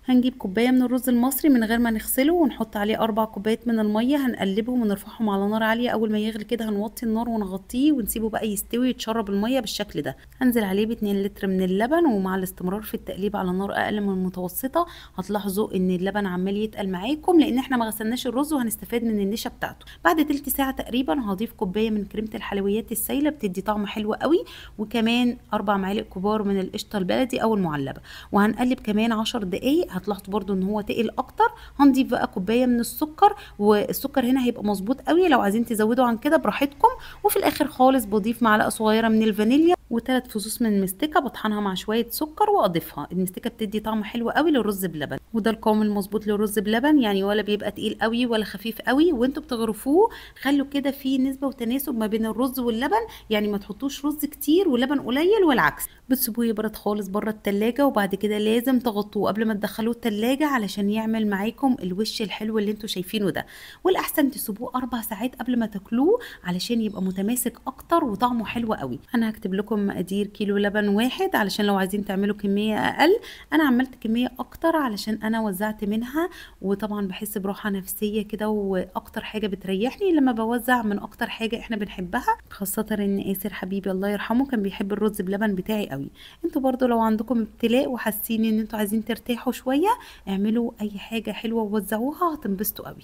هنجيب كوباية من الرز المصري من غير ما نغسله ونحط عليه 4 كوبايات من المية، هنقلبهم ونرفعهم على نار عالية. أول ما يغلي كده هنوطي النار ونغطيه ونسيبه بقى يستوي يتشرب المية بالشكل ده. هنزل عليه ب2 لتر من اللبن، ومع الاستمرار في التقليب على نار أقل من المتوسطة هتلاحظوا إن اللبن عمال يتقل معاكم، لأن احنا ما غسلناش الرز وهنستفاد من النشا بتاعته. بعد تلت ساعة تقريبا هضيف كوباية من كريمة الحلويات السايلة، بتدي طعم حلو قوي، وكمان 4 معالق كبار من القشطة البلدي أو المعلبة، وهنقلب كمان 10 دقايق. هتلاحظوا برضو ان هو تقل اكتر. هنضيف بقى كوبايه من السكر، والسكر هنا هيبقى مظبوط قوي، لو عايزين تزودوا عن كده براحتكم. وفي الاخر خالص بضيف معلقه صغيره من الفانيليا و3 فصوص من المستكه، بطحنها مع شويه سكر واضيفها. المستكه بتدي طعم حلو قوي للرز بلبن، وده القوام المظبوط للرز بلبن، يعني ولا بيبقى تقيل قوي ولا خفيف قوي. وانتوا بتغرفوه خلوا كده في نسبه وتناسب ما بين الرز واللبن، يعني ما تحطوش رز كتير ولبن قليل والعكس. بتسيبوه يبرد خالص بره التلاجة، وبعد كده لازم تغطوه قبل ما تدخلوه التلاجة علشان يعمل معاكم الوش الحلو اللي انتوا شايفينه ده. والاحسن تسيبوه 4 ساعات قبل ما تاكلوه علشان يبقى متماسك اكتر وطعمه حلو قوي. انا هكتب لكم مقادير كيلو لبن واحد علشان لو عايزين تعملوا كمية اقل. انا عملت كمية اكتر علشان انا وزعت منها، وطبعا بحس براحة نفسية كده، واكتر حاجة بتريحني لما بوزع من اكتر حاجة احنا بنحبها، خاصة ان آسر حبيبي الله يرحمه كان بيحب الرز بلبن بتاعي قوي. انتوا برضو لو عندكم ابتلاء وحاسين ان انتوا عايزين ترتاحوا شوية، اعملوا اي حاجة حلوة ووزعوها هتنبسطوا قوي.